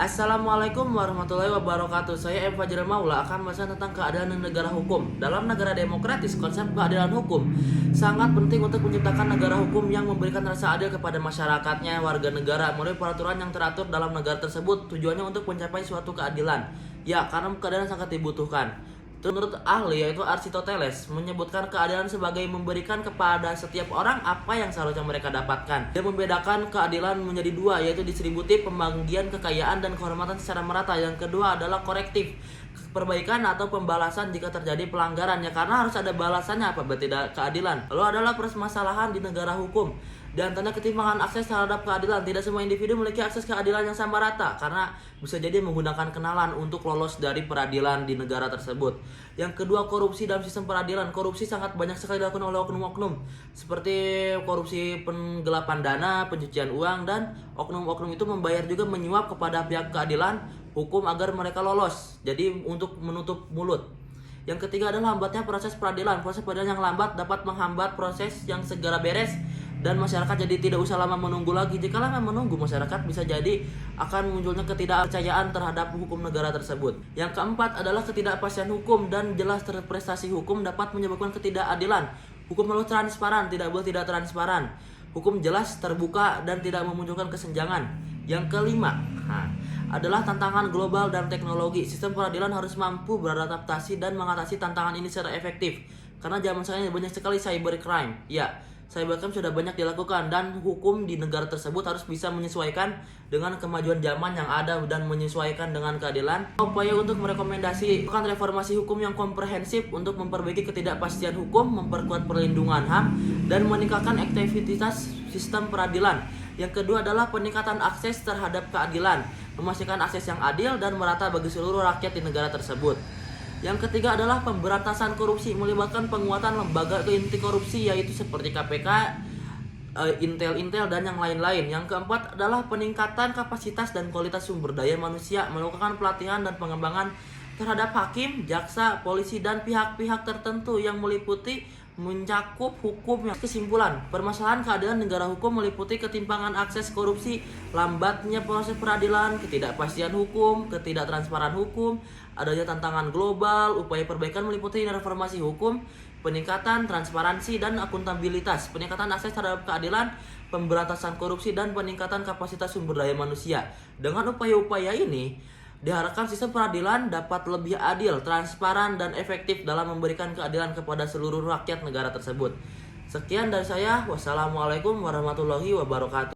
Assalamualaikum warahmatullahi wabarakatuh. Saya M. Fajrul Maula akan membahas tentang keadilan negara hukum. Dalam negara demokratis, konsep keadilan hukum sangat penting untuk menciptakan negara hukum yang memberikan rasa adil kepada masyarakatnya, warga negara, melalui peraturan yang teratur dalam negara tersebut. Tujuannya untuk mencapai suatu keadilan. Ya, karena keadilan sangat dibutuhkan. Menurut ahli yaitu Aristoteles menyebutkan keadilan sebagai memberikan kepada setiap orang apa yang seharusnya mereka dapatkan. Dia membedakan keadilan menjadi dua, yaitu distributif, pembagian kekayaan dan kehormatan secara merata. Yang kedua adalah korektif, perbaikan atau pembalasan jika terjadi pelanggaran. Ya, karena harus ada balasannya apabila tidak keadilan. Lalu adalah permasalahan di negara hukum. Di antaranya ketimpangan akses terhadap keadilan. Tidak semua individu memiliki akses keadilan yang sama rata, karena bisa jadi menggunakan kenalan untuk lolos dari peradilan di negara tersebut. Yang kedua, korupsi dalam sistem peradilan. Korupsi sangat banyak sekali dilakukan oleh oknum-oknum, seperti korupsi penggelapan dana, pencucian uang, dan oknum-oknum itu membayar juga menyuap kepada pihak keadilan hukum agar mereka lolos. Jadi untuk menutup mulut. Yang ketiga adalah lambatnya proses peradilan. Proses peradilan yang lambat dapat menghambat proses yang segera beres, dan masyarakat jadi tidak usah lama menunggu lagi. Jika lama menunggu, masyarakat bisa jadi akan munculnya ketidakpercayaan terhadap hukum negara tersebut. Yang keempat adalah ketidakpastian hukum dan jelas terprestasi hukum dapat menyebabkan ketidakadilan. Hukum harus transparan, tidak boleh tidak transparan. Hukum jelas, terbuka, dan tidak memunculkan kesenjangan. Yang kelima adalah tantangan global dan teknologi. Sistem peradilan harus mampu beradaptasi dan mengatasi tantangan ini secara efektif. Karena zaman sekarang banyak sekali cybercrime. Ya, cybercrime sudah banyak dilakukan, dan hukum di negara tersebut harus bisa menyesuaikan dengan kemajuan zaman yang ada dan menyesuaikan dengan keadilan. Upaya untuk merekomendasikan reformasi hukum yang komprehensif untuk memperbaiki ketidakpastian hukum, memperkuat perlindungan HAM, dan meningkatkan aktivitas sistem peradilan. Yang kedua adalah peningkatan akses terhadap keadilan, memastikan akses yang adil dan merata bagi seluruh rakyat di negara tersebut. Yang ketiga adalah pemberantasan korupsi, melibatkan penguatan lembaga inti korupsi yaitu seperti KPK, Intel, dan yang lain-lain. Yang keempat adalah peningkatan kapasitas dan kualitas sumber daya manusia, melakukan pelatihan dan pengembangan terhadap hakim, jaksa, polisi, dan pihak-pihak tertentu yang meliputi mencakup hukum. Yang kesimpulan, permasalahan keadilan negara hukum meliputi ketimpangan akses korupsi, lambatnya proses peradilan, ketidakpastian hukum, ketidaktransparan hukum, adanya tantangan global. Upaya perbaikan meliputi reformasi hukum, peningkatan transparansi dan akuntabilitas, peningkatan akses terhadap keadilan, pemberantasan korupsi, dan peningkatan kapasitas sumber daya manusia. Dengan upaya-upaya ini, diharapkan sistem peradilan dapat lebih adil, transparan, dan efektif dalam memberikan keadilan kepada seluruh rakyat negara tersebut. Sekian dari saya. Wassalamualaikum warahmatullahi wabarakatuh.